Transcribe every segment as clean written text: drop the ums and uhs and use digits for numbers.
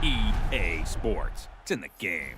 EA Sports. It's in the game.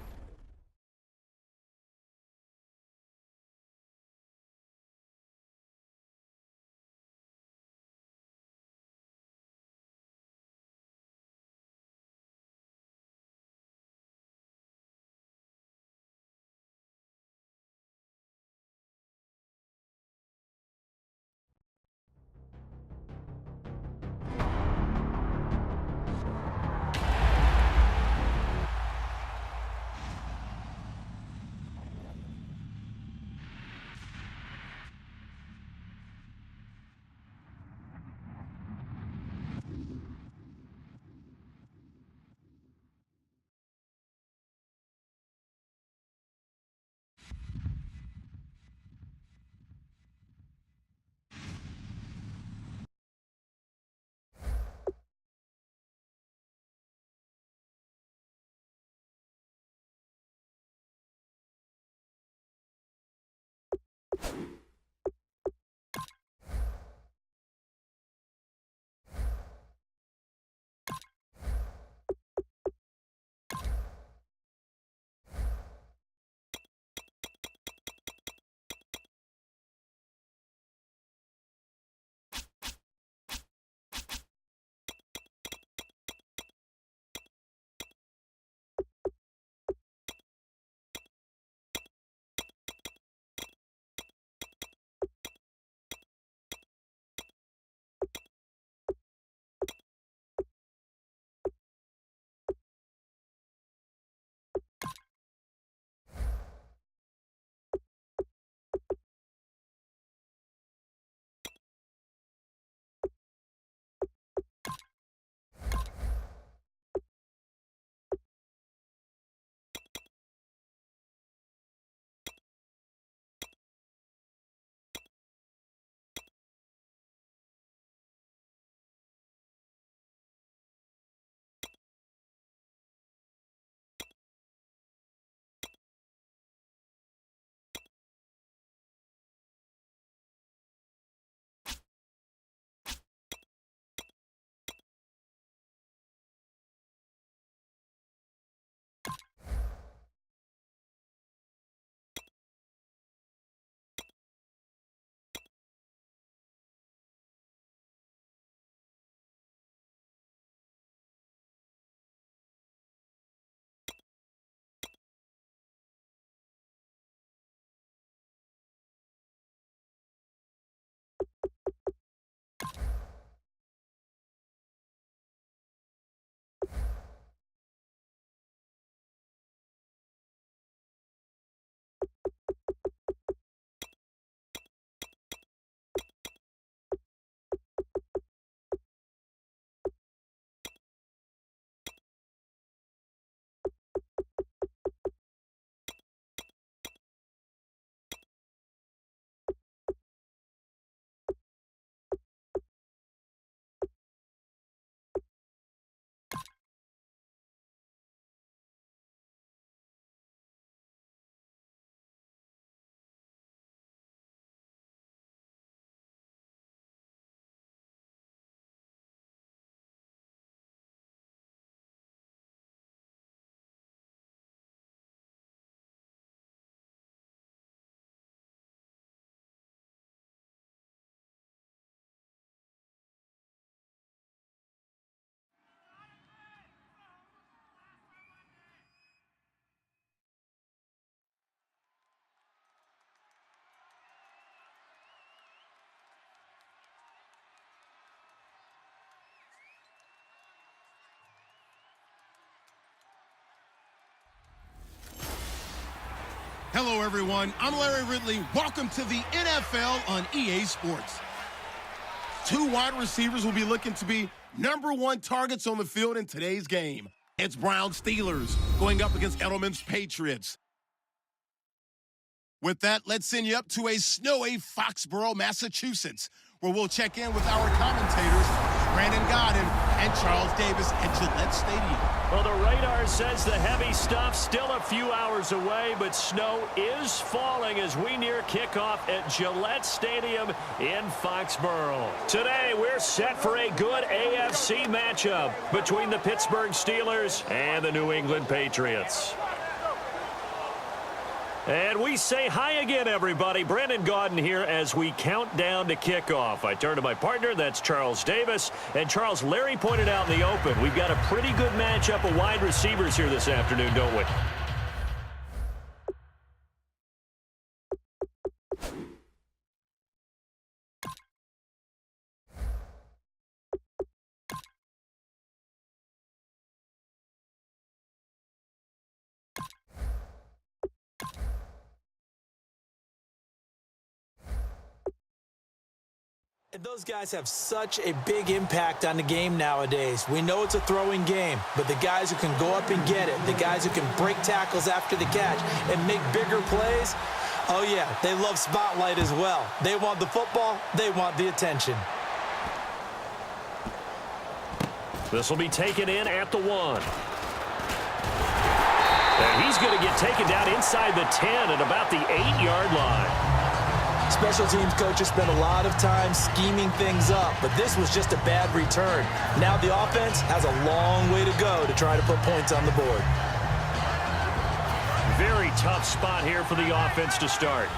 Hello, everyone. I'm Larry Ridley. Welcome to the NFL on EA Sports. Two wide receivers will be looking to be #1 targets on the field in today's game. It's Browns Steelers going up against Edelman's Patriots. With that, let's send you up to a snowy Foxborough, Massachusetts, where we'll check in with our commentators, Brandon Godden and Charles Davis at Gillette Stadium. Well, the radar says the heavy stuff still a few hours away, but snow is falling as we near kickoff at Gillette Stadium in Foxborough. Today, we're set for a good AFC matchup between the Pittsburgh Steelers and the New England Patriots. And we say hi again, everybody. Brandon Gaudin here as we count down to kickoff. I turn to my partner, that's Charles Davis. And Charles, Larry pointed out in the open, we've got a pretty good matchup of wide receivers here this afternoon, don't we? And those guys have such a big impact on the game nowadays. We know it's a throwing game, but the guys who can go up and get it, the guys who can break tackles after the catch and make bigger plays, oh yeah, they love spotlight as well. They want the football, they want the attention. This will be taken in at the 1. And he's going to get taken down inside the 10 at about the 8-yard line. Special teams coaches spend a lot of time scheming things up, but this was just a bad return. Now the offense has a long way to go to try to put points on the board. Very tough spot here for the offense to start.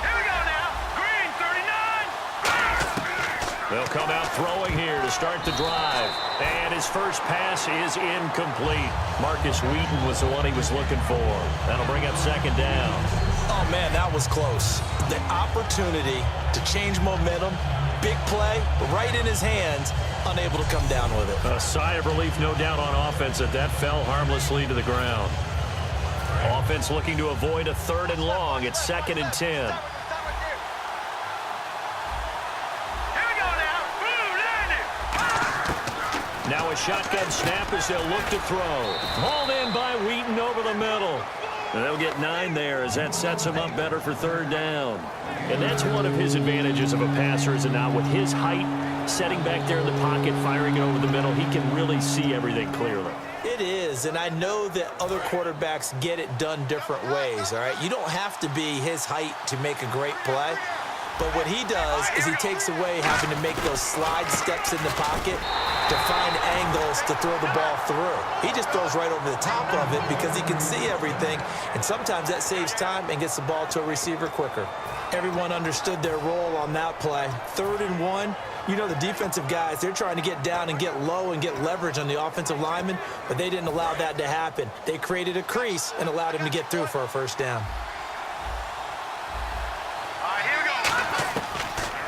Here we go now. Green, 39. They'll come out throwing here to start the drive. And his first pass is incomplete. Marcus Wheaton was the one he was looking for. That'll bring up second down. Oh, man, that was close. The opportunity to change momentum, big play, right in his hands, unable to come down with it. A sigh of relief, no doubt, on offense that fell harmlessly to the ground. Offense looking to avoid a 3rd and long. It's 2nd and 10. Now a shotgun snap as they'll look to throw. Hauled in by Wheaton over the middle. And they'll get 9 there as that sets him up better for 3rd down. And that's one of his advantages of a passer, is it not? With his height, setting back there in the pocket, firing it over the middle, he can really see everything clearly. It is, and I know that other quarterbacks get it done different ways, all right? You don't have to be his height to make a great play. But what he does is he takes away having to make those slide steps in the pocket to find angles to throw the ball through. He just throws right over the top of it because he can see everything, and sometimes that saves time and gets the ball to a receiver quicker. Everyone understood their role on that play. 3rd and 1, you know the defensive guys, they're trying to get down and get low and get leverage on the offensive lineman, but they didn't allow that to happen. They created a crease and allowed him to get through for a 1st down.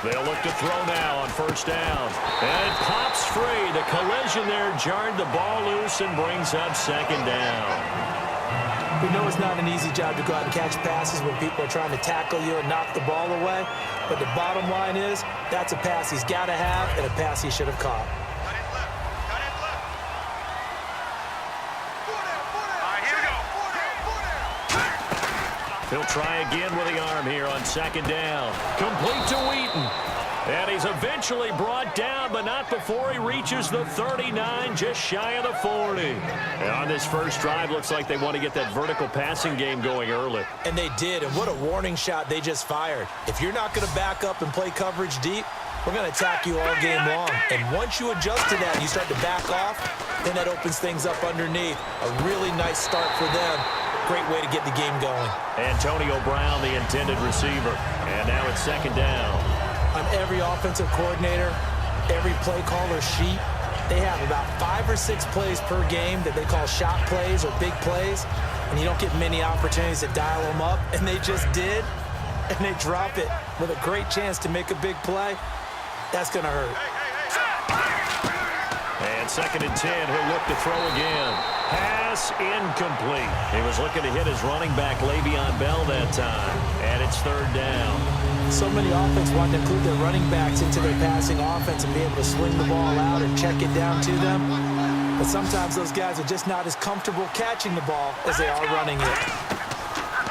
They'll look to throw now on 1st down. And it pops free. The collision there jarred the ball loose and brings up 2nd down. We know it's not an easy job to go out and catch passes when people are trying to tackle you and knock the ball away. But the bottom line is, that's a pass he's got to have and a pass he should have caught. He'll try again with the arm here on 2nd down. Complete to Wheaton. And he's eventually brought down, but not before he reaches the 39, just shy of the 40. And on this first drive, looks like they want to get that vertical passing game going early. And they did, and what a warning shot they just fired. If you're not going to back up and play coverage deep, we're going to attack you all game long. And once you adjust to that and you start to back off, then that opens things up underneath. A really nice start for them. Great way to get the game going. Antonio Brown, the intended receiver. And now it's 2nd down. On every offensive coordinator, every play caller sheet, they have about 5 or 6 plays per game that they call shot plays or big plays. And you don't get many opportunities to dial them up. And they just did. And they drop it with a great chance to make a big play. That's going to hurt. And 2nd and 10, he'll look to throw again. Pass incomplete. He was looking to hit his running back, Le'Veon Bell, that time. And it's 3rd down. So many offenses want to include their running backs into their passing offense and be able to swing the ball out or check it down to them. But sometimes those guys are just not as comfortable catching the ball as they are running it.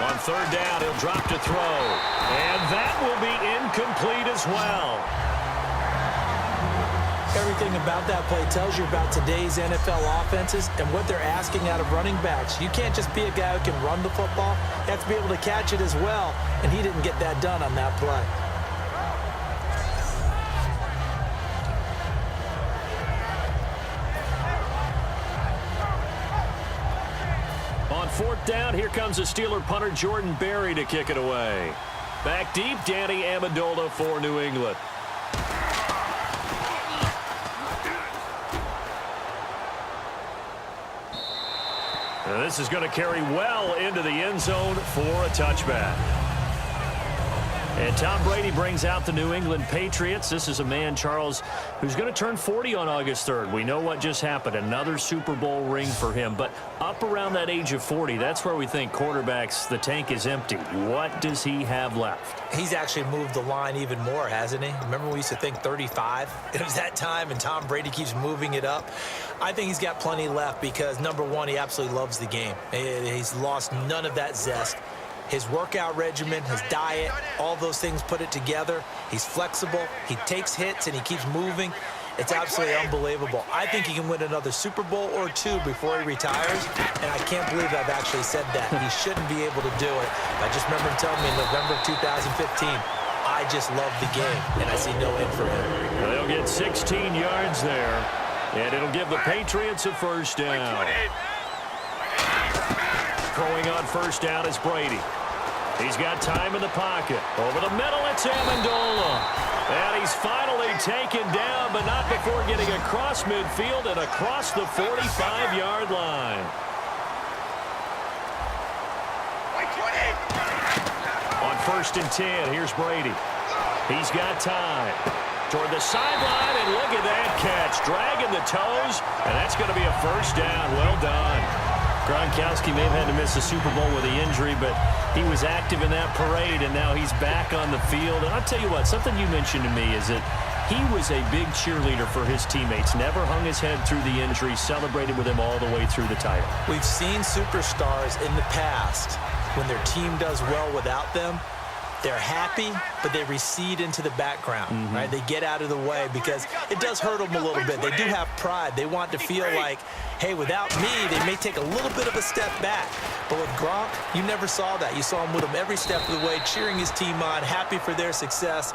On 3rd down, he'll drop to throw. And that will be incomplete as well. everything about that play tells you about today's NFL offenses and what they're asking out of running backs. You can't just be a guy who can run the football. You have to be able to catch it as well, and he didn't get that done on that play. On fourth down, here comes the Steeler punter Jordan Berry to kick it away. Back deep, Danny Amendola for New England. And this is going to carry well into the end zone for a touchback. And Tom Brady brings out the New England Patriots. This is a man, Charles, who's going to turn 40 on August 3rd. We know what just happened. Another Super Bowl ring for him. But up around that age of 40, that's where we think quarterbacks, the tank is empty. What does he have left? He's actually moved the line even more, hasn't he? Remember we used to think 35? It was that time, and Tom Brady keeps moving it up. I think he's got plenty left because, number one, he absolutely loves the game. He's lost none of that zest. His workout regimen, his diet, all those things put it together. He's flexible. He takes hits, and he keeps moving. It's absolutely unbelievable. I think he can win another Super Bowl or two before he retires, and I can't believe I've actually said that. He shouldn't be able to do it. I just remember him telling me in November of 2015, I just love the game, and I see no end for him. They'll get 16 yards there, and it'll give the Patriots a first down. Throwing on first down is Brady. He's got time in the pocket. Over the middle, it's Amendola. And he's finally taken down, but not before getting across midfield and across the 45-yard line. On first and 10, here's Brady. He's got time. Toward the sideline, and look at that catch. Dragging the toes, and that's going to be a first down. Well done. Gronkowski may have had to miss the Super Bowl with the injury, but he was active in that parade, and now he's back on the field. And I'll tell you what, something you mentioned to me is that he was a big cheerleader for his teammates, never hung his head through the injury, celebrated with them all the way through the title. We've seen superstars in the past, when their team does well without them, they're happy, but they recede into the background, right? They get out of the way because it does hurt them a little bit. They do have pride. They want to feel like, hey, without me, they may take a little bit of a step back. But with Gronk, you never saw that. You saw him with him every step of the way, cheering his team on, happy for their success.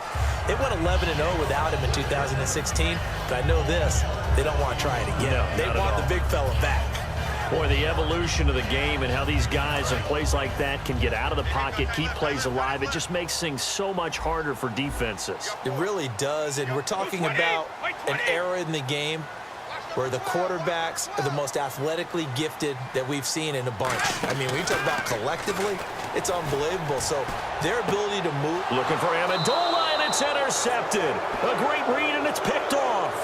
They went 11-0 without him in 2016, but I know this, they don't want to try it again. No, they want the big fella back. Boy, the evolution of the game and how these guys on plays like that can get out of the pocket, keep plays alive, it just makes things so much harder for defenses. It really does, and we're talking about an era in the game where the quarterbacks are the most athletically gifted that we've seen in a bunch. I mean, when you talk about collectively, it's unbelievable. So their ability to move. Looking for Amendola, and it's intercepted. A great read, and it's picked off.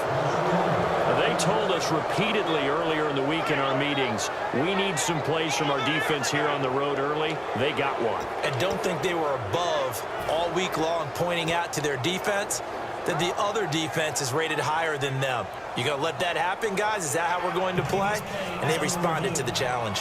They told us repeatedly earlier in the week in our meetings, we need some plays from our defense here on the road early. They got one. And don't think they were above all week long pointing out to their defense that the other defense is rated higher than them. You going to let that happen, guys? Is that how we're going to play? And they responded to the challenge.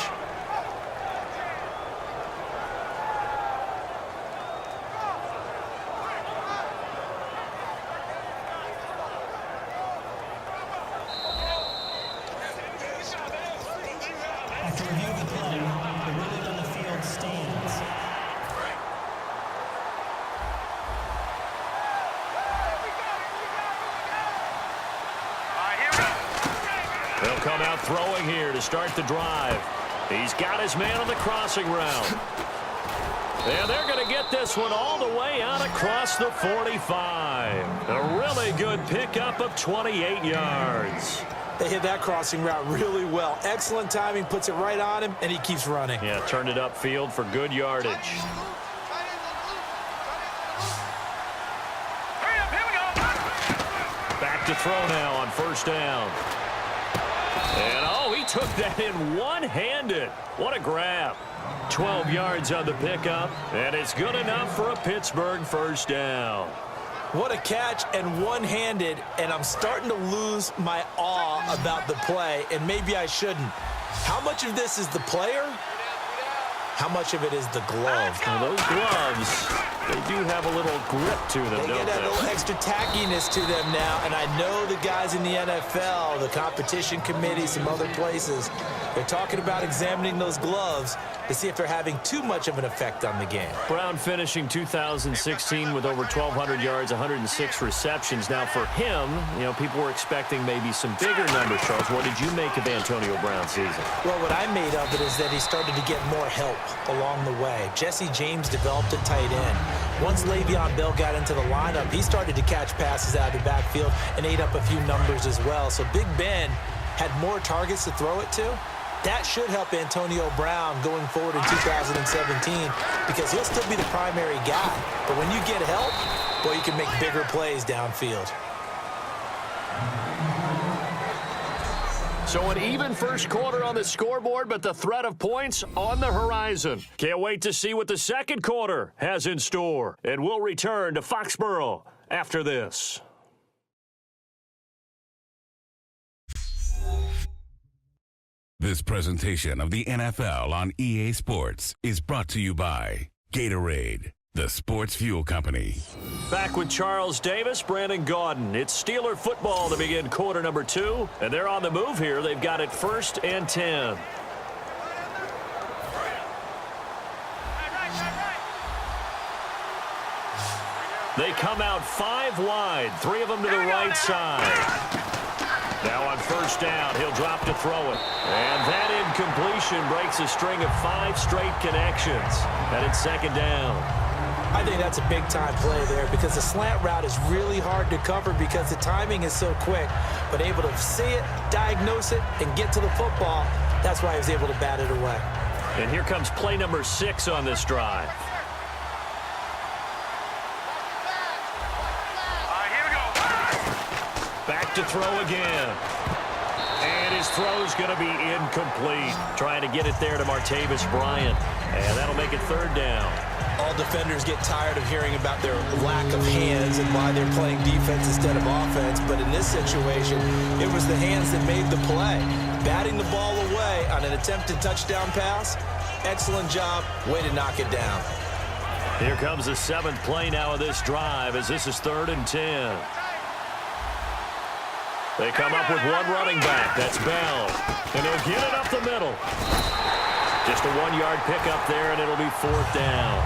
After review of the play, the ruling on the field stands. They'll come out throwing here to start the drive. He's got his man on the crossing route. And they're going to get this one all the way out across the 45. A really good pickup of 28 yards. They hit that crossing route really well. Excellent timing, puts it right on him, and he keeps running. Yeah, turned it upfield for good yardage. Back to throw now on first down. And, oh, he took that in one-handed. What a grab. 12 yards on the pickup, and it's good enough for a Pittsburgh first down. What a catch, and one-handed, and I'm starting to lose my awe about the play, and maybe I shouldn't. How much of this is the player? How much of it is the glove? Now, those gloves, they do have a little grip to them, They don't get that they? little extra tackiness to them now, and I know the guys in the NFL, the competition committee, some other places, they're talking about examining those gloves to see if they're having too much of an effect on the game. Brown finishing 2016 with over 1,200 yards, 106 receptions. Now, for him, you know, people were expecting maybe some bigger numbers, Charles. What did you make of Antonio Brown's season? Well, what I made of it is that he started to get more help along the way. Jesse James developed at tight end. Once Le'Veon Bell got into the lineup, he started to catch passes out of the backfield and ate up a few numbers as well. So Big Ben had more targets to throw it to. That should help Antonio Brown going forward in 2017 because he'll still be the primary guy. But when you get help, boy, you can make bigger plays downfield. So an even first quarter on the scoreboard, but the threat of points on the horizon. Can't wait to see what the second quarter has in store. And we'll return to Foxborough after this. This presentation of the NFL on EA Sports is brought to you by Gatorade, the sports fuel company. Back with Charles Davis, Brandon Gaudin. It's Steeler football to begin quarter number 2, and they're on the move here. They've got it 1st and 10. They come out 5 wide, 3 of them to the right side. Now on 1st down, he'll drop to throw it. And that incompletion breaks a string of 5 straight connections. And it's 2nd down. I think that's a big-time play there because the slant route is really hard to cover because the timing is so quick. But able to see it, diagnose it, and get to the football, that's why he was able to bat it away. And here comes play number 6 on this drive. Back to throw again. And his throw's going to be incomplete. Trying to get it there to Martavis Bryant. And that'll make it 3rd down. All defenders get tired of hearing about their lack of hands and why they're playing defense instead of offense. But in this situation, it was the hands that made the play. Batting the ball away on an attempted touchdown pass. Excellent job. Way to knock it down. Here comes the 7th play now of this drive as this is 3rd and 10. They come up with one running back. That's Bell. And he'll get it up the middle. Just a 1-yard pickup there, and it'll be 4th down.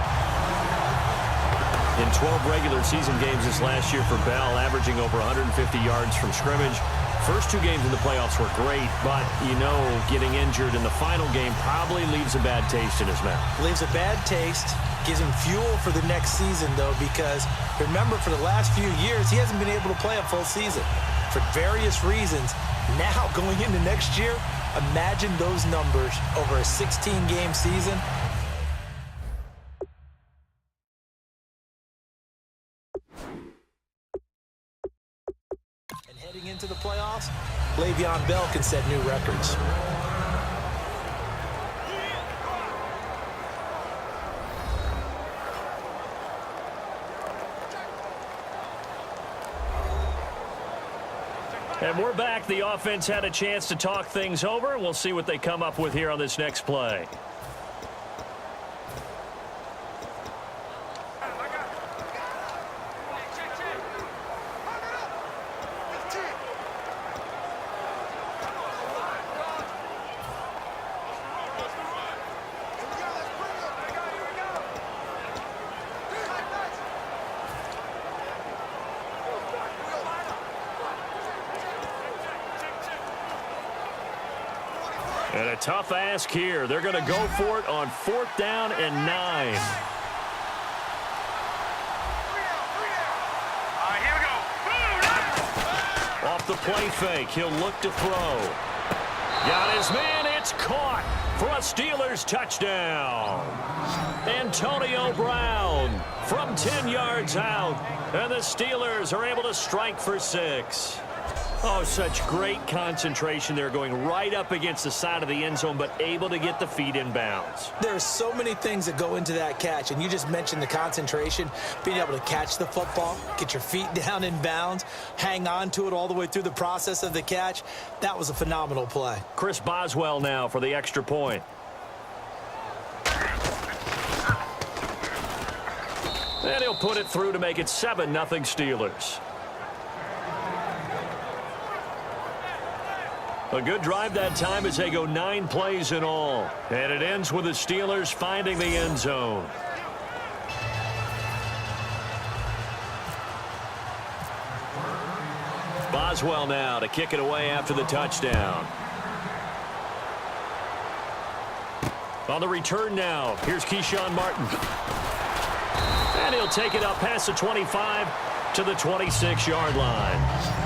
In 12 regular season games this last year for Bell, averaging over 150 yards from scrimmage. First 2 games in the playoffs were great, but, you know, getting injured in the final game probably leaves a bad taste in his mouth. Leaves a bad taste. Gives him fuel for the next season, though, because remember, for the last few years, he hasn't been able to play a full season for various reasons. Now, going into next year, imagine those numbers over a 16-game season. And heading into the playoffs, Le'Veon Bell can set new records. And we're back. The offense had a chance to talk things over. We'll see what they come up with here on this next play. And a tough ask here. They're going to go for it on 4th down and 9. Off the play fake, he'll look to throw. Got his man, it's caught for a Steelers touchdown. Antonio Brown from 10 yards out, and the Steelers are able to strike for 6. Oh, such great concentration there, going right up against the side of the end zone, but able to get the feet in bounds. There are so many things that go into that catch, and you just mentioned the concentration, being able to catch the football, get your feet down in bounds, hang on to it all the way through the process of the catch. That was a phenomenal play. Chris Boswell now for the extra point. And he'll put it through to make it 7-0 Steelers. A good drive that time as they go 9 plays in all. And it ends with the Steelers finding the end zone. Boswell now to kick it away after the touchdown. On the return now, here's Keyshawn Martin. And he'll take it up past the 25 to the 26-yard line.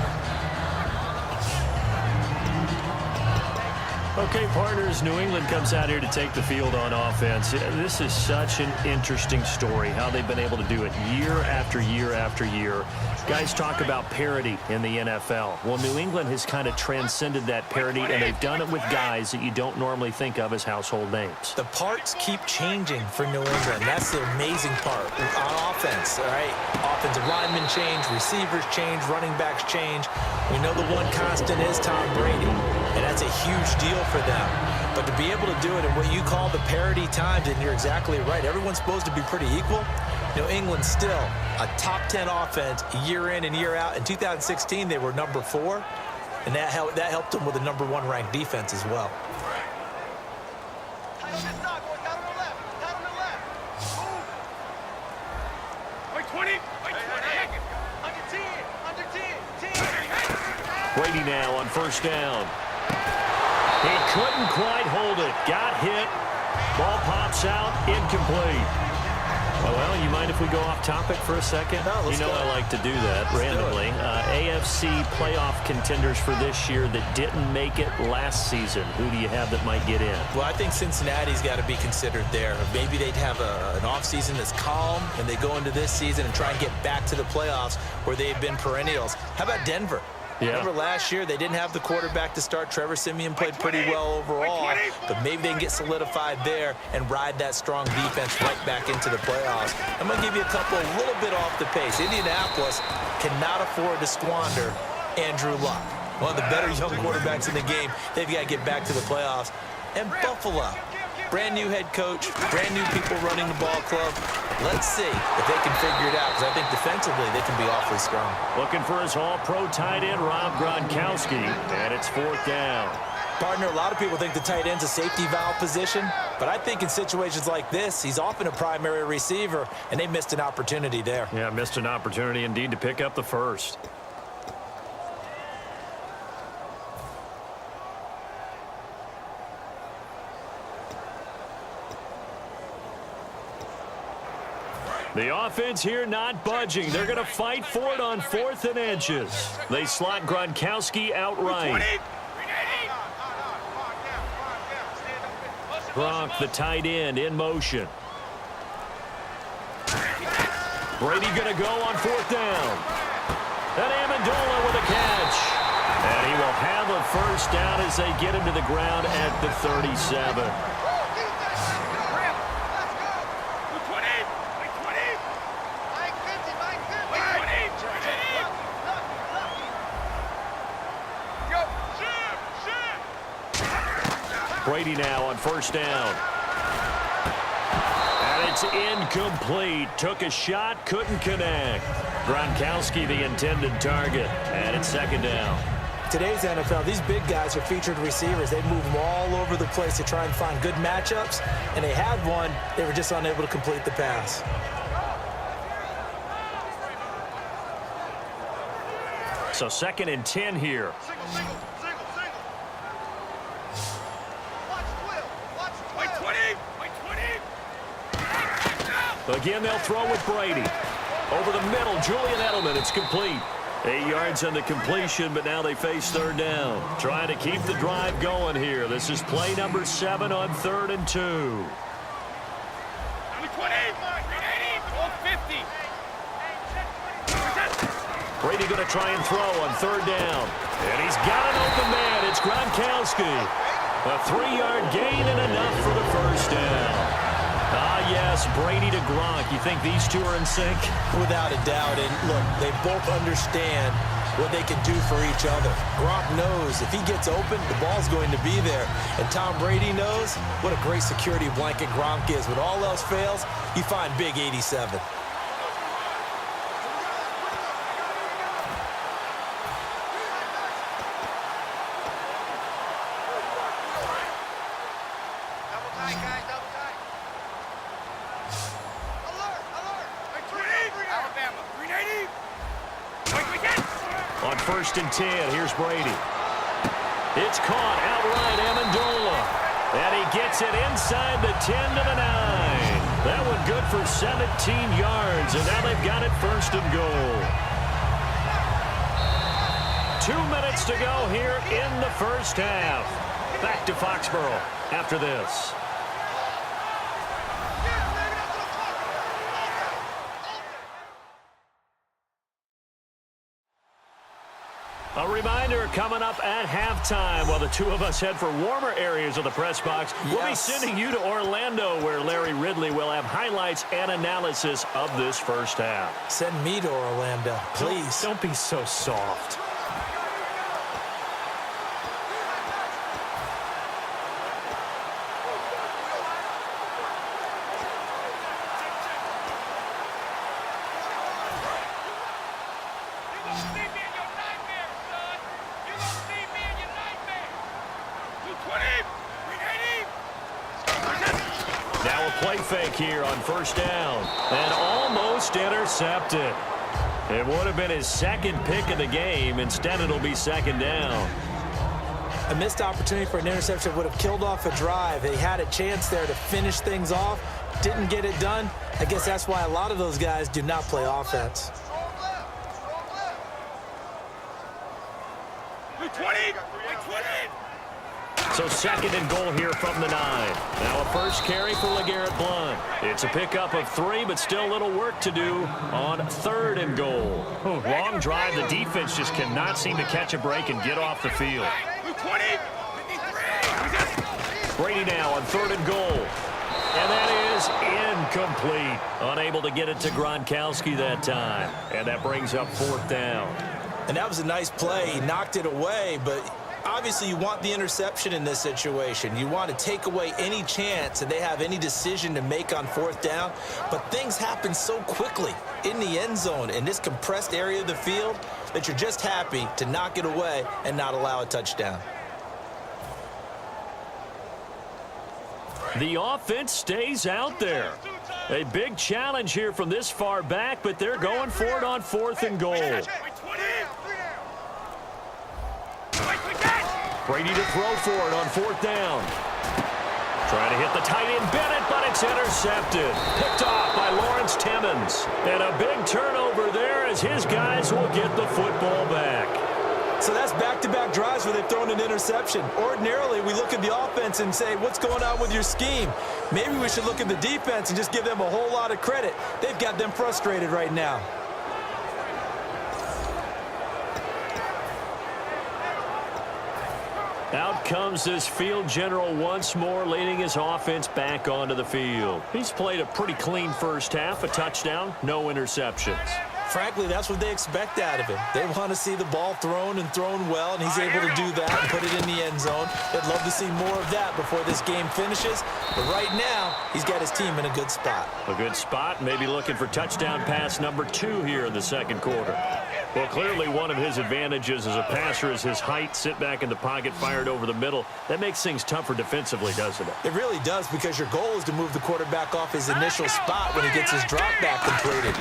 Okay, partners, New England comes out here to take the field on offense. This is such an interesting story, how they've been able to do it year after year after year. Guys talk about parity in the NFL. Well, New England has kind of transcended that parity, and they've done it with guys that you don't normally think of as household names. The parts keep changing for New England. That's the amazing part on offense, all right? Offensive linemen change, receivers change, running backs change. We know the one constant is Tom Brady, and that's a huge deal for them. But to be able to do it in what you call the parity times, and you're exactly right, everyone's supposed to be pretty equal. New England still a top 10 offense year in and year out. In 2016, they were number 4, and that helped them with a number 1 ranked defense as well. Brady now on first down. He couldn't quite hold it. Got hit. Ball pops out. Incomplete. Oh, well, you mind if we go off topic for a second? No, let's go. I like to do that randomly. AFC playoff contenders for this year that didn't make it last season. Who do you have that might get in? Well, I think Cincinnati's got to be considered there. Maybe they'd have an offseason that's calm, and they go into this season and try and get back to the playoffs where they've been perennials. How about Denver? Yeah. Remember last year, they didn't have the quarterback to start. Trevor Siemian played pretty well overall, but maybe they can get solidified there and ride that strong defense right back into the playoffs. I'm going to give you a couple a little bit off the pace. Indianapolis cannot afford to squander Andrew Luck, one of the better young quarterbacks in the game. They've got to get back to the playoffs. And Buffalo, brand new head coach, brand new people running the ball club. Let's see if they can figure it out, because I think defensively they can be awfully strong. Looking for his all-pro tight end, Rob Gronkowski, and it's 4th down. Partner, a lot of people think the tight end's a safety valve position, but I think in situations like this, he's often a primary receiver, and they missed an opportunity there. Yeah, missed an opportunity indeed to pick up the first. The offense here not budging. They're going to fight for it on 4th and inches. They slot Gronkowski outright. Gronk, the tight end, in motion. Brady going to go on 4th down. And Amendola with a catch. And he will have a first down as they get him to the ground at the 37. Brady now on first down. And it's incomplete. Took a shot, couldn't connect. Gronkowski the intended target. And it's 2nd down. Today's NFL, these big guys are featured receivers. They move them all over the place to try and find good matchups. And they had one. They were just unable to complete the pass. So 2nd and 10 here. Again, they'll throw with Brady. Over the middle, Julian Edelman. It's complete. 8 yards on the completion, but now they face 3rd down. Trying to keep the drive going here. This is play number 7 on 3rd and 2. Brady going to try and throw on 3rd down. And he's got an open man. It's Gronkowski. A 3-yard gain and enough for the first down. Yes, Brady to Gronk. You think these two are in sync? Without a doubt. And look, they both understand what they can do for each other. Gronk knows if he gets open, the ball's going to be there. And Tom Brady knows what a great security blanket Gronk is. When all else fails, you find big 87. 1st and 10. Here's Brady. It's caught outright, Amendola. And he gets it inside the 10 to the 9. That one good for 17 yards, and now they've got it 1st and goal. 2 minutes to go here in the first half. Back to Foxborough after this. A reminder coming up at halftime while the two of us head for warmer areas of the press box. Yes. We'll be sending you to Orlando where Larry Ridley will have highlights and analysis of this first half. Send me to Orlando, please. Don't be so soft. Now a play fake here on 1st down. And almost intercepted. It would have been his 2nd pick of the game. Instead, it'll be 2nd down. A missed opportunity for an interception would have killed off a drive. They had a chance there to finish things off. Didn't get it done. I guess that's why a lot of those guys do not play offense. So 2nd and goal here from the 9. Now a first carry for LeGarrette Blount. It's a pickup of 3, but still a little work to do on 3rd and goal. Long drive. The defense just cannot seem to catch a break and get off the field. Brady now on 3rd and goal. And that is incomplete. Unable to get it to Gronkowski that time. And that brings up 4th down. And that was a nice play. He knocked it away, but obviously you want the interception in this situation. You want to take away any chance that they have any decision to make on 4th down. But things happen so quickly in the end zone in this compressed area of the field that you're just happy to knock it away and not allow a touchdown. The offense stays out there. A big challenge here from this far back, but they're going for it on 4th and goal. Brady to throw for it on 4th down. Trying to hit the tight end Bennett, but it's intercepted. Picked off by Lawrence Timmons. And a big turnover there as his guys will get the football back. So that's back-to-back drives where they've thrown an interception. Ordinarily, we look at the offense and say, what's going on with your scheme? Maybe we should look at the defense and just give them a whole lot of credit. They've got them frustrated right now. Out comes this field general once more, leading his offense back onto the field. He's played a pretty clean first half, a touchdown, no interceptions. Frankly, that's what they expect out of him. They want to see the ball thrown and thrown well, and he's able to do that and put it in the end zone. They'd love to see more of that before this game finishes. But right now, he's got his team in a good spot. A good spot, maybe looking for touchdown pass number 2 here in the 2nd quarter. Well, clearly one of his advantages as a passer is his height, sit back in the pocket, fired over the middle. That makes things tougher defensively, doesn't it? It really does, because your goal is to move the quarterback off his initial spot when he gets his drop back completed.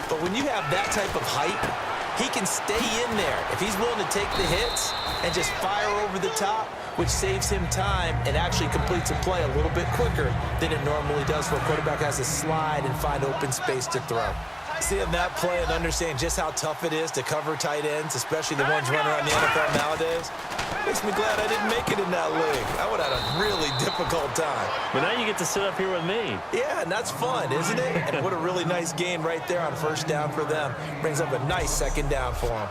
But when you have that type of height, he can stay in there if he's willing to take the hits and just fire over the top, which saves him time and actually completes a play a little bit quicker than it normally does where a quarterback has to slide and find open space to throw. Seeing that play and understand just how tough it is to cover tight ends, especially the ones running around the NFL nowadays, makes me glad I didn't make it in that league. I would have had a really difficult time. But now you get to sit up here with me. Yeah, and that's fun, isn't it? And what a really nice gain right there on 1st down for them. Brings up a nice 2nd down for them.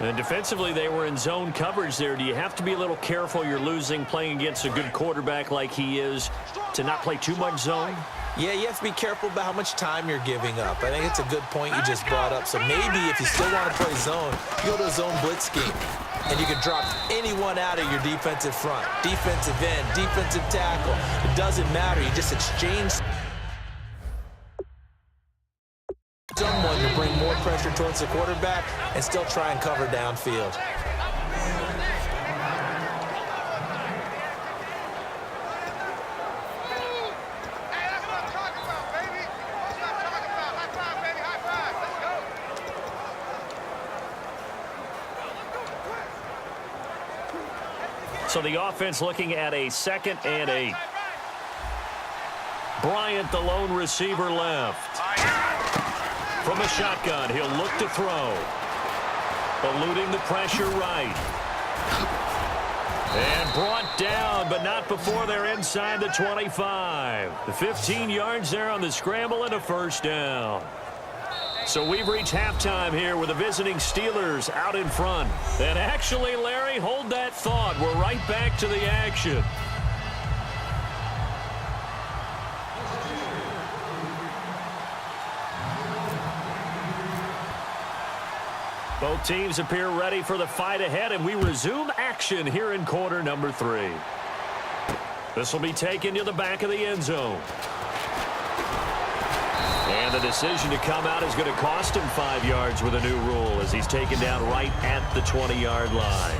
And defensively, they were in zone coverage there. Do you have to be a little careful you're losing playing against a good quarterback like he is to not play too much zone? Yeah, you have to be careful about how much time you're giving up. I think it's a good point you just brought up. So maybe if you still want to play zone, you go to a zone blitz scheme. And you can drop anyone out of your defensive front. Defensive end, defensive tackle. It doesn't matter. You just exchange someone to bring more pressure towards the quarterback and still try and cover downfield. So the offense looking at a 2nd and 8. Bryant, the lone receiver, left. From a shotgun, he'll look to throw. Eluding the pressure right. And brought down, but not before they're inside the 25. The 15 yards there on the scramble and a first down. So we've reached halftime here with the visiting Steelers out in front. And actually, Larry, hold that thought. We're right back to the action. Both teams appear ready for the fight ahead, and we resume action here in quarter number 3. This will be taken to the back of the end zone. And the decision to come out is going to cost him 5 yards with a new rule as he's taken down right at the 20-yard line.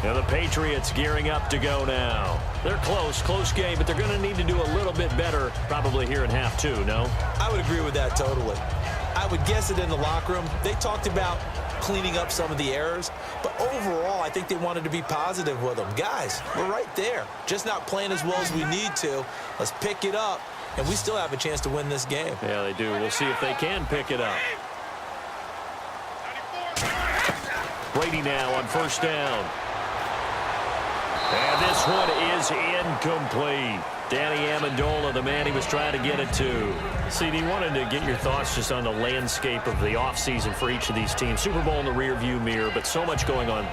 And the Patriots gearing up to go now. They're close game, but they're going to need to do a little bit better probably here in half 2, no? I would agree with that totally. I would guess it in the locker room. They talked about cleaning up some of the errors, but overall, I think they wanted to be positive with them. Guys, we're right there. Just not playing as well as we need to. Let's pick it up, and we still have a chance to win this game. Yeah, they do. We'll see if they can pick it up. Brady now on first down. And this one is incomplete. Danny Amendola, the man he was trying to get it to. CD, wanted to get your thoughts just on the landscape of the offseason for each of these teams. Super Bowl in the rearview mirror, but so much going on.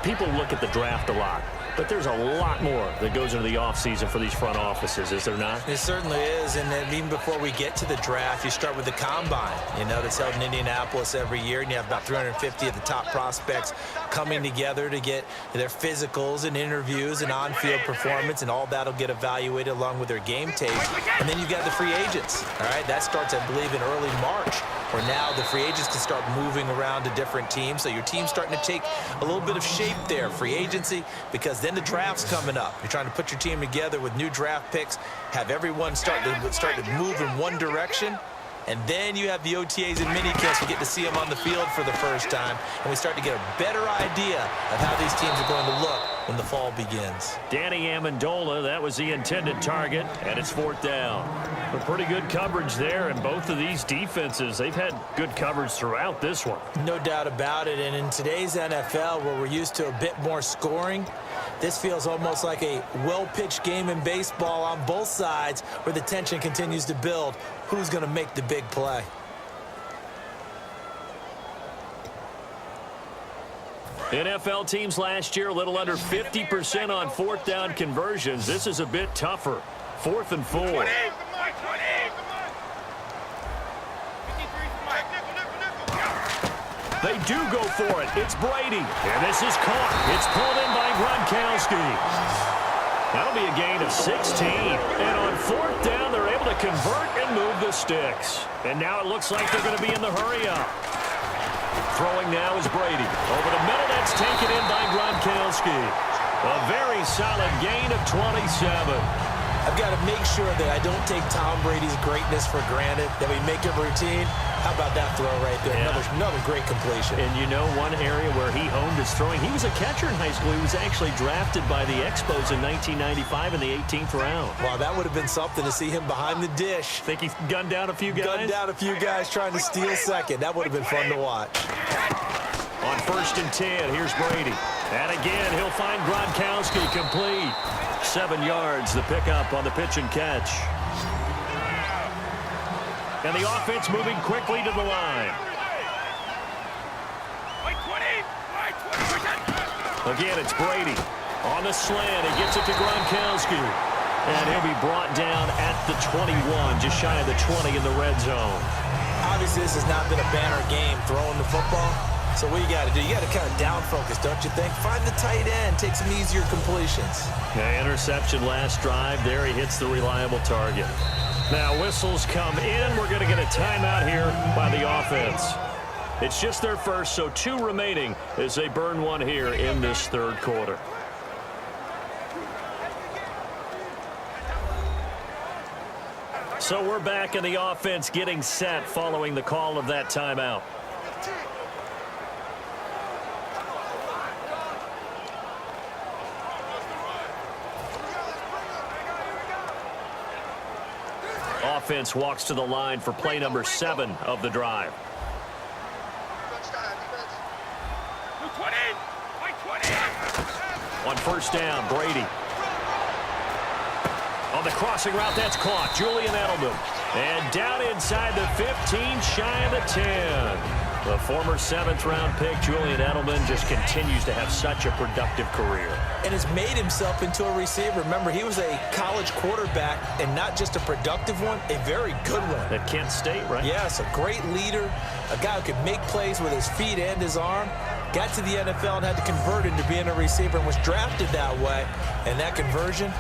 People look at the draft a lot, but there's a lot more that goes into the offseason for these front offices, is there not? It certainly is, and then even before we get to the draft, you start with the combine, that's held in Indianapolis every year, and you have about 350 of the top prospects coming together to get their physicals and interviews and on-field performance, and all that'll get evaluated along with their game tape. And then you've got the free agents, all right? That starts, I believe, in early March, where now the free agents can start moving around to different teams. So your team's starting to take a little bit of shape there, free agency, because then the draft's coming up. You're trying to put your team together with new draft picks, have everyone start to move in one direction. And then you have the OTAs and minicamps. We get to see them on the field for the first time, and we start to get a better idea of how these teams are going to look when the fall begins. Danny Amendola, that was the intended target, and it's 4th down. But pretty good coverage there, and both of these defenses, they've had good coverage throughout this one. No doubt about it, and in today's NFL, where we're used to a bit more scoring, this feels almost like a well-pitched game in baseball on both sides where the tension continues to build. Who's going to make the big play? NFL teams last year a little under 50% on 4th down conversions. This is a bit tougher. 4th and 4. They do go for it. It's Brady. And this is caught. It's pulled in by Gronkowski. That'll be a gain of 16. And on 4th down, they're able to convert and move the sticks. And now it looks like they're going to be in the hurry-up. Throwing now is Brady. Over the middle, that's taken in by Gronkowski. A very solid gain of 27. I've got to make sure that I don't take Tom Brady's greatness for granted, that we make it routine. How about that throw right there? Yeah. Another great completion. And one area where he honed his throwing, he was a catcher in high school. He was actually drafted by the Expos in 1995 in the 18th round. Wow, that would have been something to see him behind the dish. Think he gunned down a few guys? Gunned down a few guys trying to steal second. That would have been fun to watch. On 1st and 10, here's Brady. And again, he'll find Gronkowski complete. 7 yards, the pickup on the pitch and catch. And the offense moving quickly to the line. Again, it's Brady. On the slant, he gets it to Gronkowski. And he'll be brought down at the 21, just shy of the 20 in the red zone. Obviously, this has not been a banner game throwing the football. So what you got to do, you got to kind of down focus, don't you think? Find the tight end, take some easier completions. Yeah, interception last drive. There he hits the reliable target. Now whistles come in. We're going to get a timeout here by the offense. It's just their first, so 2 remaining as they burn one here in this 3rd quarter. So we're back in the offense getting set following the call of that timeout. offense walks to the line for play number 7 of the drive. On first down, Brady. On the crossing route, that's caught. Julian Edelman. And down inside the 15, shy of the 10. The former 7th-round pick, Julian Edelman, just continues to have such a productive career. And has made himself into a receiver. Remember, he was a college quarterback, and not just a productive one, a very good one. At Kent State, right? Yes, a great leader, a guy who could make plays with his feet and his arm. Got to the NFL and had to convert into being a receiver and was drafted that way. And that conversion,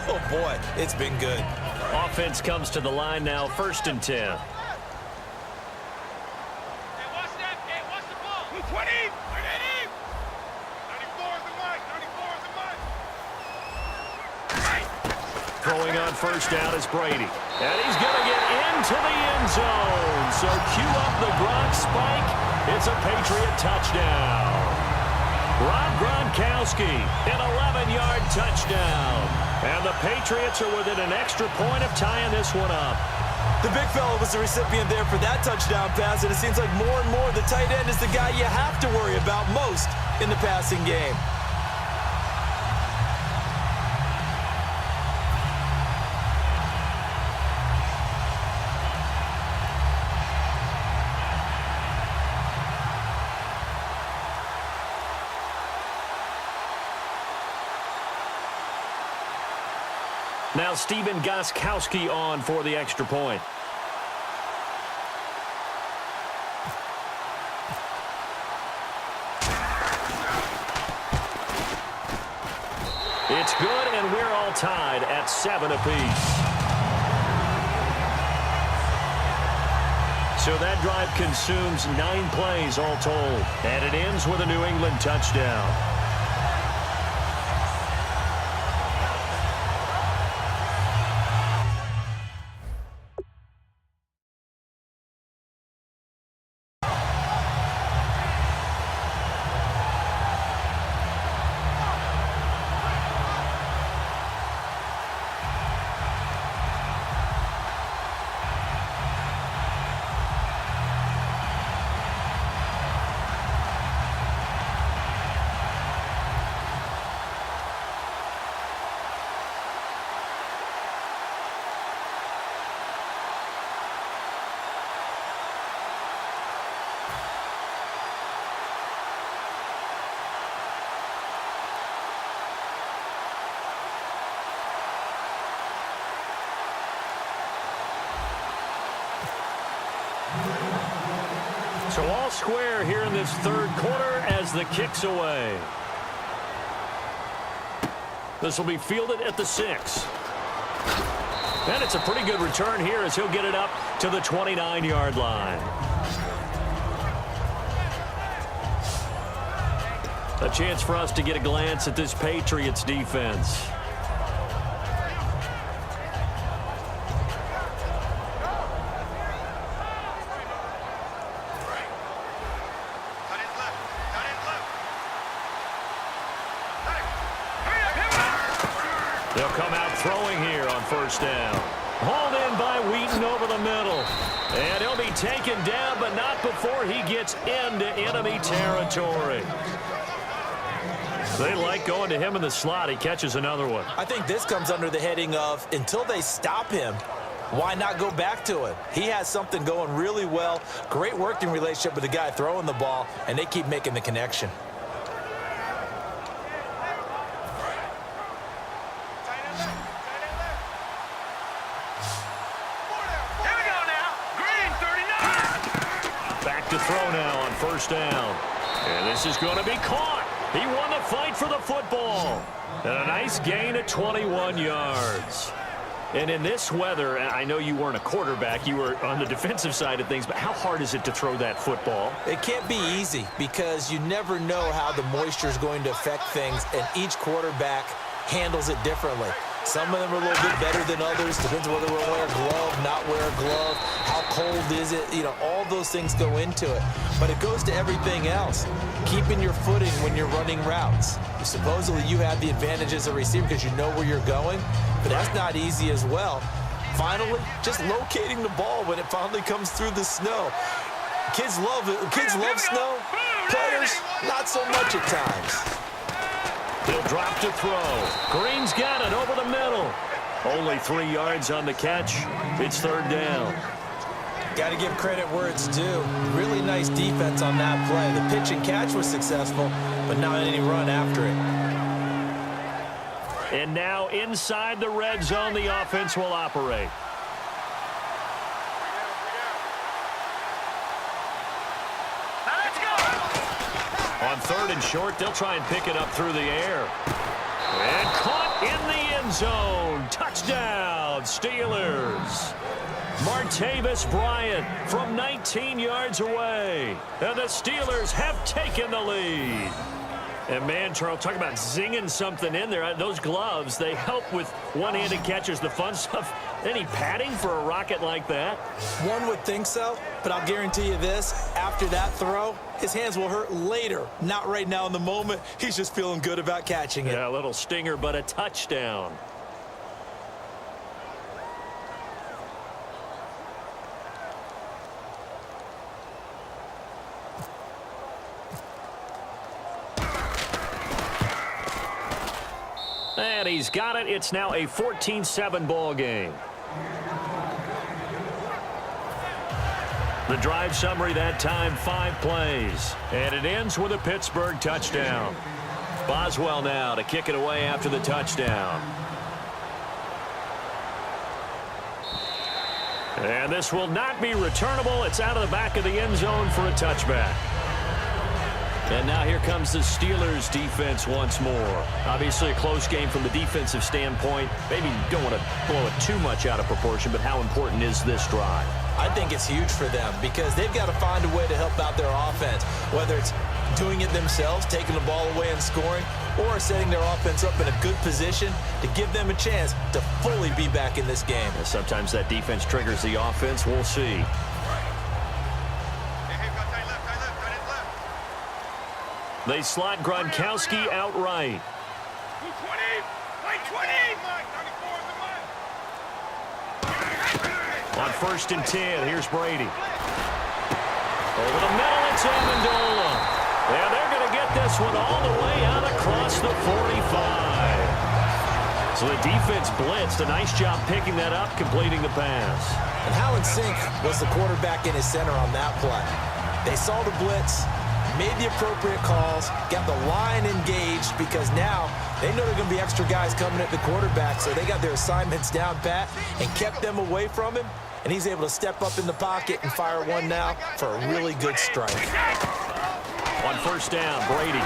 oh boy, it's been good. Offense comes to the line now, 1st and 10. Throwing on first down is Brady. And he's going to get into the end zone. So cue up the Gronk spike. It's a Patriot touchdown. Rob Gronkowski, an 11-yard touchdown. And the Patriots are within an extra point of tying this one up. The big fella was the recipient there for that touchdown pass, and it seems like more and more the tight end is the guy you have to worry about most in the passing game. Now Stephen Gostkowski on for the extra point. It's good, and we're all tied at 7 apiece. So that drive consumes 9 plays all told, and it ends with a New England touchdown. So all square here in this 3rd quarter as the kick's away. This will be fielded at the 6. And it's a pretty good return here as he'll get it up to the 29-yard line. A chance for us to get a glance at this Patriots defense. They'll come out throwing here on first down. Hauled in by Wheaton over the middle. And he'll be taken down, but not before he gets into enemy territory. They like going to him in the slot. He catches another one. I think this comes under the heading of, until they stop him, why not go back to it? He has something going really well. Great working relationship with the guy throwing the ball, and they keep making the connection. To throw now on first down. And this is going to be caught. He won the fight for the football. And a nice gain of 21 yards. And in this weather, I know you weren't a quarterback. You were on the defensive side of things, but how hard is it to throw that football? It can't be easy because you never know how the moisture is going to affect things, and each quarterback handles it differently. Some of them are a little bit better than others. Depends whether we'll wear a glove, not wear a glove. How cold is it? You know, all those things go into it. But it goes to everything else. Keeping your footing when you're running routes. Supposedly you have the advantage as a receiver because you know where you're going, but that's not easy as well. finally just locating the ball when it finally comes through the snow. Kids love it. Kids love snow. Players, not so much at times. He'll drop to throw. Green's got it over the middle. Only 3 yards on the catch. It's third down. Got to give credit where it's due. Really nice defense on that play. The pitch and catch was successful, but not any run after it. And now inside the red zone, the offense will operate. On third and short, they'll try and pick it up through the air. And caught in the end zone. Touchdown, Steelers. Martavis Bryant from 19 yards away. And the Steelers have taken the lead. And, man, Charles, talk about zinging something in there. Those gloves, they help with one-handed catches, the fun stuff. Any padding for a rocket like that? One would think so, but I'll guarantee you this. After that throw, his hands will hurt later. Not right now in the moment. He's just feeling good about catching it. Yeah, a little stinger, but a touchdown. And he's got it. It's now a 14-7 ball game. The drive summary that time, 5 plays. And it ends with a Pittsburgh touchdown. Boswell now to kick it away after the touchdown. And this will not be returnable. It's out of the back of the end zone for a touchback. And now here comes the Steelers defense once more. Obviously a close game from the defensive standpoint. Maybe you don't want to blow it too much out of proportion, but how important is this drive? I think it's huge for them because they've got to find a way to help out their offense, whether it's doing it themselves, taking the ball away and scoring, or setting their offense up in a good position to give them a chance to fully be back in this game. And sometimes that defense triggers the offense. We'll see. They slot Gronkowski outright. On 1st and 10, here's Brady. Over the middle, it's Amendola. Yeah, they're going to get this one all the way out across the 45. So the defense blitzed. A nice job picking that up, completing the pass. And how in sync was the quarterback in his center on that play? They saw the blitz, made the appropriate calls, got the line engaged because now they know there are going to be extra guys coming at the quarterback, so they got their assignments down pat and kept them away from him, and he's able to step up in the pocket and fire one now for a really good strike. On 1st down, Brady.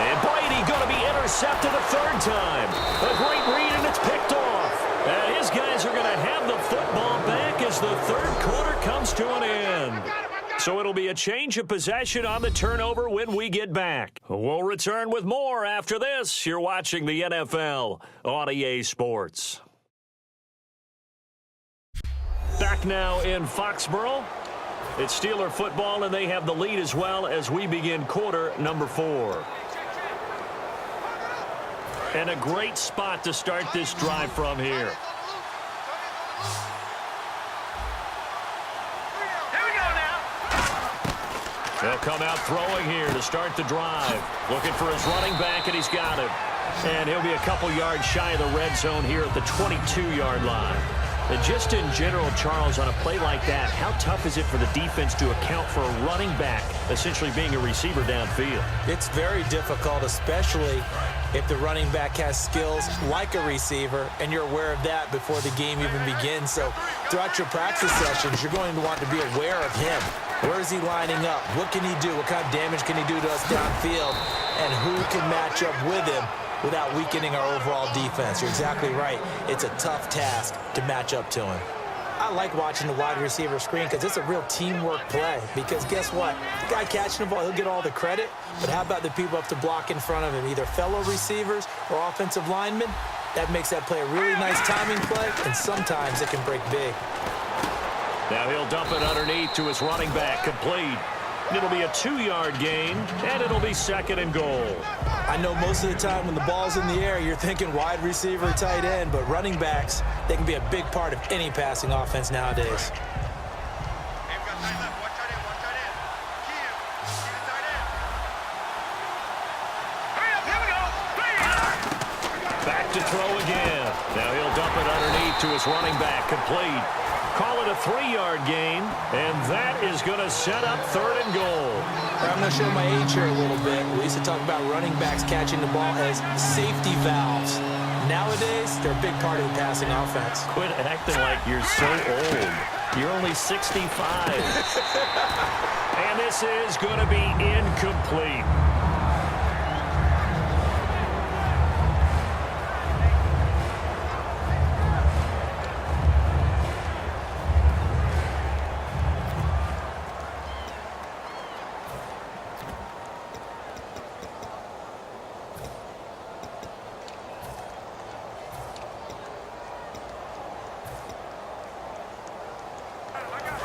And Brady going to be intercepted a 3rd time. A great read, and it's picked off. And his guys are going to have the football back as the 3rd quarter comes to an end. So it'll be a change of possession on the turnover when we get back. We'll return with more after this. You're watching the NFL on EA Sports. Back now in Foxborough. It's Steeler football, and they have the lead as well as we begin quarter number 4. And a great spot to start this drive from here. They'll come out throwing here to start the drive. Looking for his running back, and he's got it. And he'll be a couple yards shy of the red zone here at the 22-yard line. And just in general, Charles, on a play like that, how tough is it for the defense to account for a running back essentially being a receiver downfield? It's very difficult, especially if the running back has skills like a receiver, and you're aware of that before the game even begins. So throughout your practice sessions, you're going to want to be aware of him. Where is he lining up? What can he do? What kind of damage can he do to us downfield? And who can match up with him without weakening our overall defense? You're exactly right. It's a tough task to match up to him. I like watching the wide receiver screen because it's a real teamwork play. Because guess what? The guy catching the ball, he'll get all the credit. But how about the people up to block in front of him, either fellow receivers or offensive linemen? That makes that play a really nice timing play, and sometimes it can break big. Now he'll dump it underneath to his running back, complete. It'll be a 2-yard gain, and it'll be second and goal. I know most of the time when the ball's in the air, you're thinking wide receiver, tight end, but running backs, they can be a big part of any passing offense nowadays. Back to throw again. Now he'll dump it underneath to his running back, complete. Call it a 3-yard gain, and that is going to set up third and goal. I'm going to show my age here a little bit. We used to talk about running backs catching the ball as safety valves. Nowadays, they're a big part of the passing offense. Quit acting like you're so old. You're only 65. And this is going to be incomplete.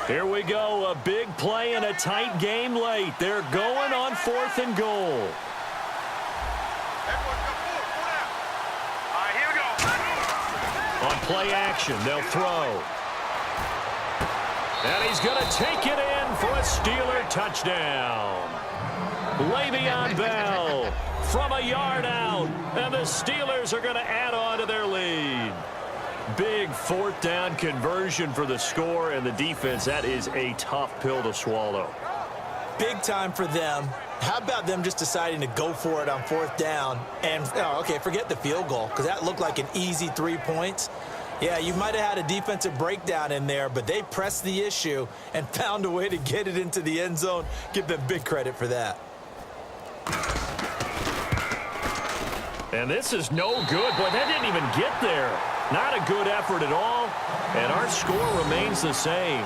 Here we go, a big play and a tight game late. They're going on 4th and goal. On play action, they'll throw. And he's going to take it in for a Steeler touchdown. Le'Veon Bell from a yard out, and the Steelers are going to add on to their lead. Big 4th down conversion for the score, and the defense, that is a tough pill to swallow. Big time for them. How about them just deciding to go for it on 4th down? And, okay, forget the field goal, because that looked like an easy 3 points. Yeah, you might have had a defensive breakdown in there, but they pressed the issue and found a way to get it into the end zone. Give them big credit for that. And this is no good. Boy, that didn't even get there. Not a good effort at all. And our score remains the same.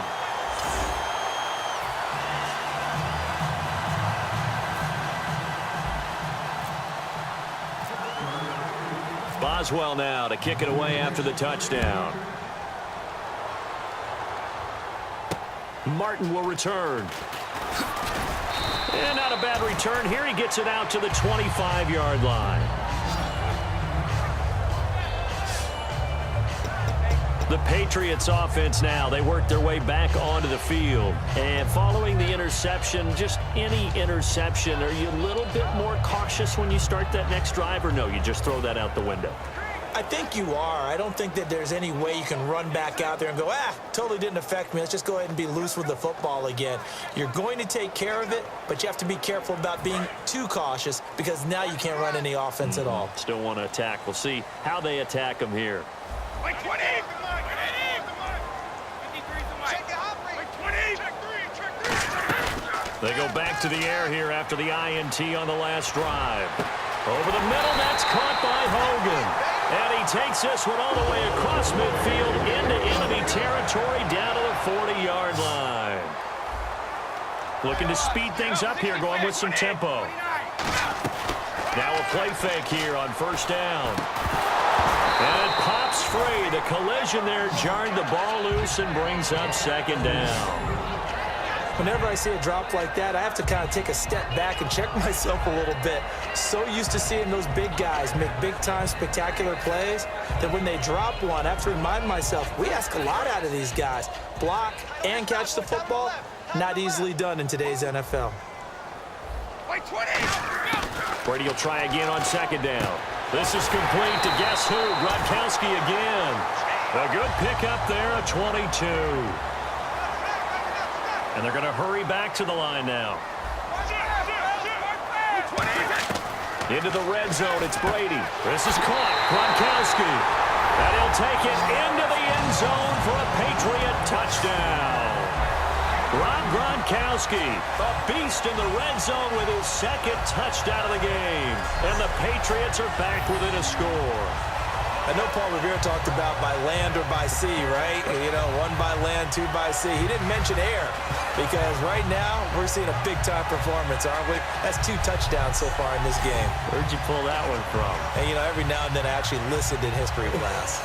Boswell now to kick it away after the touchdown. Martin will return. And not a bad return here. He gets it out to the 25-yard line. The Patriots offense now, they work their way back onto the field. And following the interception, just any interception, are you a little bit more cautious when you start that next drive, or no, you just throw that out the window? I think you are. I don't think that there's any way you can run back out there and go, totally didn't affect me. Let's just go ahead and be loose with the football again. You're going to take care of it, but you have to be careful about being too cautious because now you can't run any offense at all. Still want to attack. We'll see how they attack them here. They go back to the air here after the INT on the last drive. Over the middle, that's caught by Hogan. And he takes this one all the way across midfield into enemy territory down to the 40-yard line. Looking to speed things up here, going with some tempo. Now a play fake here on 1st down. And it pops free. The collision there jarred the ball loose and brings up 2nd down. Whenever I see a drop like that, I have to kind of take a step back and check myself a little bit. So used to seeing those big guys make big-time spectacular plays that when they drop one, I have to remind myself, we ask a lot out of these guys. Block and catch the football, not easily done in today's NFL. Brady will try again on 2nd down. This is complete to guess who? Gronkowski again. A good pickup there, a 22. And they're going to hurry back to the line now. Into the red zone, it's Brady. This is caught, Gronkowski. And he'll take it into the end zone for a Patriot touchdown. Rob Gronkowski, a beast in the red zone with his 2nd touchdown of the game. And the Patriots are back within a score. I know Paul Revere talked about by land or by sea, right? You know, 1 by land, 2 by sea. He didn't mention air because right now we're seeing a big-time performance, aren't we? That's 2 touchdowns so far in this game. Where'd you pull that one from? And, you know, every now and then I actually listened in history class.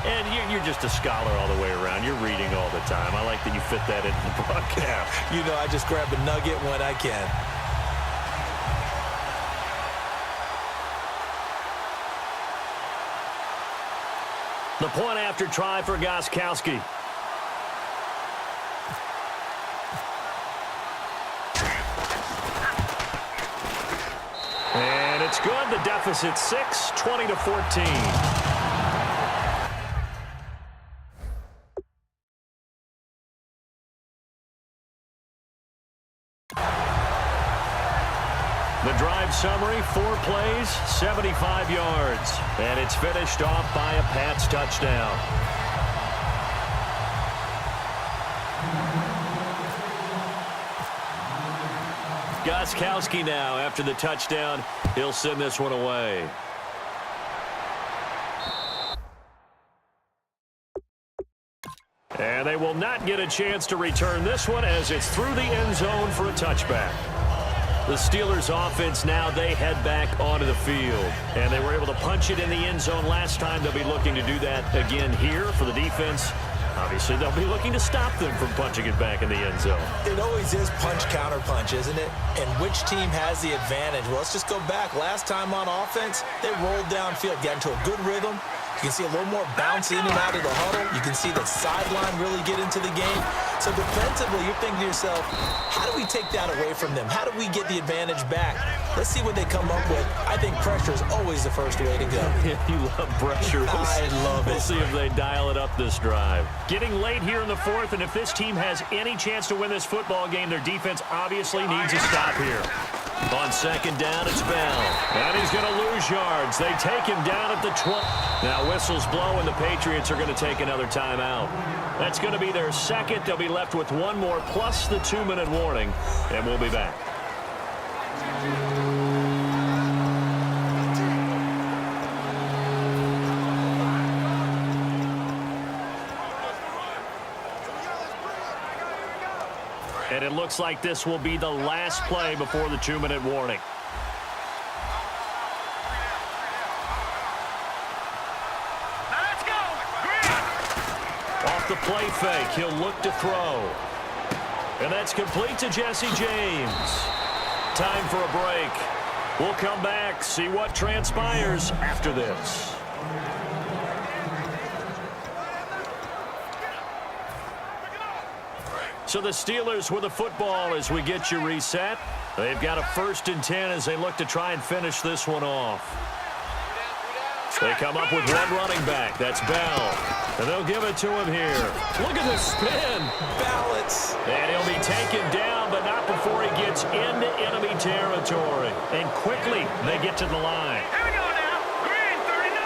And you're just a scholar all the way around. You're reading all the time. I like that you fit that into the broadcast. You know, I just grab a nugget when I can. The point after try for Gostkowski. And it's good. The deficit 6, 20-14. The drive summary, 4 plays, 75 yards. And it's finished off by a Pats touchdown. Gostkowski now, after the touchdown, he'll send this one away. And they will not get a chance to return this one as it's through the end zone for a touchback. The Steelers offense now, they head back onto the field. And they were able to punch it in the end zone last time. They'll be looking to do that again here for the defense. Obviously, they'll be looking to stop them from punching it back in the end zone. It always is punch-counter-punch, isn't it? And which team has the advantage? Well, let's just go back. Last time on offense, they rolled downfield, got into a good rhythm. You can see a little more bounce in and out of the huddle. You can see the sideline really get into the game. So defensively, you're thinking to yourself, how do we take that away from them? How do we get the advantage back? Let's see what they come up with. I think pressure is always the first way to go. You love pressure. I love it. We'll see if they dial it up this drive. Getting late here in the 4th, and if this team has any chance to win this football game, their defense obviously needs a stop here. On 2nd down, it's Bell. And he's going to lose yards. They take him down at the 20. Now whistles blow, and the Patriots are going to take another timeout. That's going to be their 2nd. They'll be left with 1 more plus the 2-minute warning, and we'll be back. And it looks like this will be the last play before the 2-minute warning. Let's go! Off the play fake, he'll look to throw. And that's complete to Jesse James. Time for a break. We'll come back, see what transpires after this. So the Steelers with the football as we get you reset. They've got a 1st and 10 as they look to try and finish this one off. They come up with 1 running back. That's Bell. And they'll give it to him here. Look at the spin. Balance. And he'll be taken down, but not before he gets into enemy territory. And quickly, they get to the line. Here we go now. Green, 39.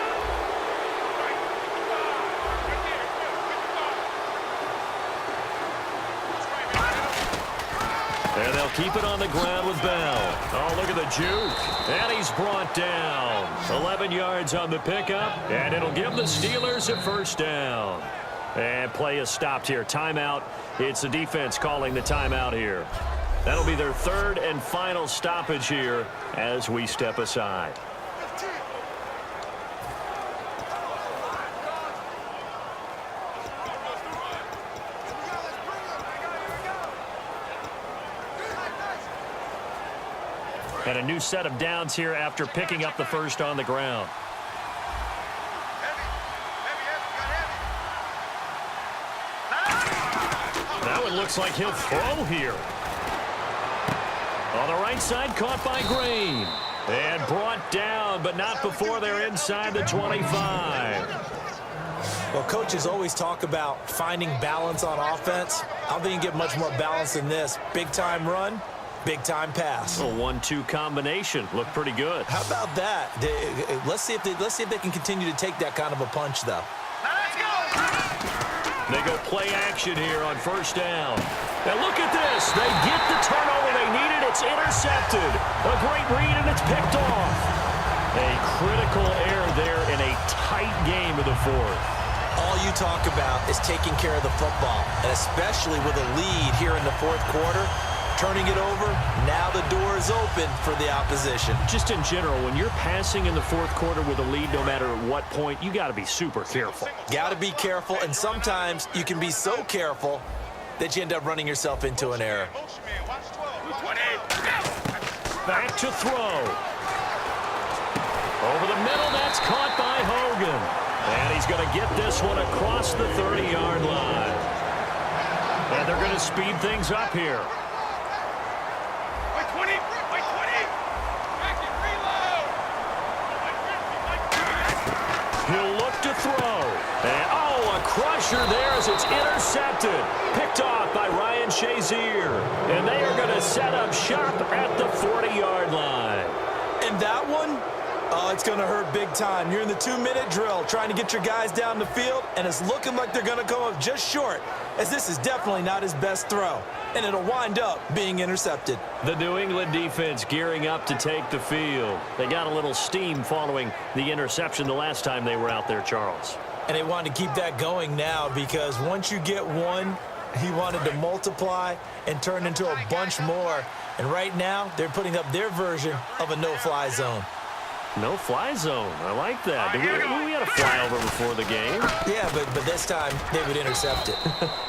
And they'll keep it on the ground with Bell. Oh, look at the juke. And he's brought down. 11 yards on the pickup. And it'll give the Steelers a 1st down. And play is stopped here. Timeout. It's the defense calling the timeout here. That'll be their 3rd and final stoppage here as we step aside. And a new set of downs here after picking up the 1st on the ground. That one looks like he'll throw here. On the right side, caught by Green. And brought down, but not before they're inside the 25. Well, coaches always talk about finding balance on offense. I don't think you can get much more balance than this. Big-time run. Big-time pass. A 1-2 combination. Looked pretty good. How about that? Let's see if they can continue to take that kind of a punch, though. Let's go! They go play action here on 1st down. And look at this. They get the turnover they needed. It's intercepted. A great read, and it's picked off. A critical error there in a tight game of the fourth. All you talk about is taking care of the football, and especially with a lead here in the fourth quarter, turning it over, now the door is open for the opposition. Just in general, when you're passing in the fourth quarter with a lead, no matter what point, you got to be super careful. Got to be careful, and sometimes you can be so careful that you end up running yourself into an error. Back to throw. Over the middle, that's caught by Hogan. And he's going to get this one across the 30-yard line. And they're going to speed things up here. He'll look to throw. And, a crusher there as it's intercepted. Picked off by Ryan Shazier. And they are going to set up shop at the 40-yard line. And that one, it's going to hurt big time. You're in the 2-minute drill trying to get your guys down the field, and it's looking like they're going to come up just short, as this is definitely not his best throw. And it'll wind up being intercepted. The New England defense gearing up to take the field. They got a little steam following the interception the last time they were out there, Charles. And they wanted to keep that going now, because once you get one, he wanted to multiply and turn into a bunch more. And right now, they're putting up their version of a no-fly zone. No-fly zone. I like that. We had a flyover before the game. Yeah, but this time, they would intercept it.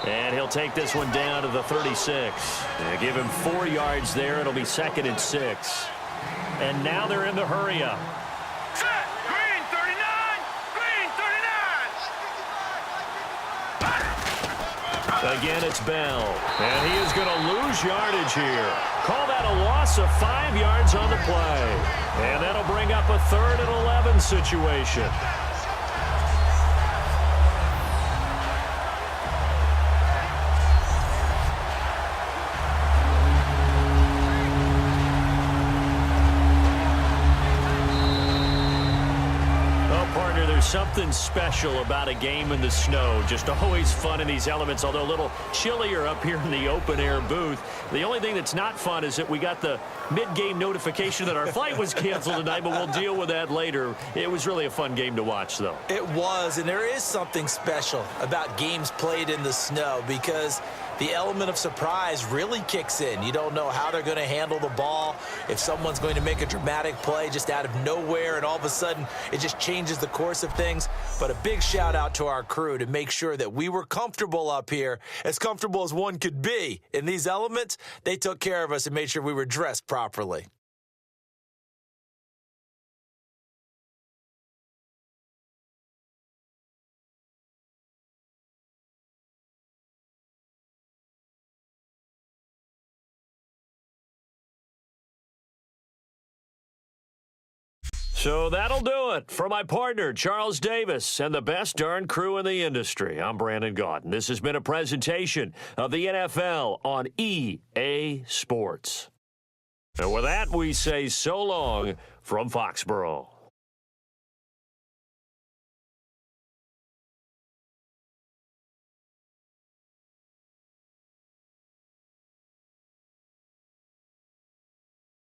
And he'll take this one down to the 36. Give him 4 yards there. It'll be 2nd and 6. And now they're in the hurry-up. Set. Green 39. Green 39. Again, it's Bell. And he is going to lose yardage here. Call that a loss of 5 yards on the play. And that'll bring up a 3rd and 11 situation. There's something special about a game in the snow. Just always fun in these elements, although a little chillier up here in the open-air booth. The only thing that's not fun is that we got the mid-game notification that our flight was canceled tonight, but we'll deal with that later. It was really a fun game to watch, though. It was, and there is something special about games played in the snow, because the element of surprise really kicks in. You don't know how they're going to handle the ball, if someone's going to make a dramatic play just out of nowhere, and all of a sudden it just changes the course of things. But a big shout out to our crew to make sure that we were comfortable up here, as comfortable as one could be. In these elements, they took care of us and made sure we were dressed properly. So that'll do it for my partner, Charles Davis, and the best darn crew in the industry. I'm Brandon Gaudin. This has been a presentation of the NFL on EA Sports. And with that, we say so long from Foxborough.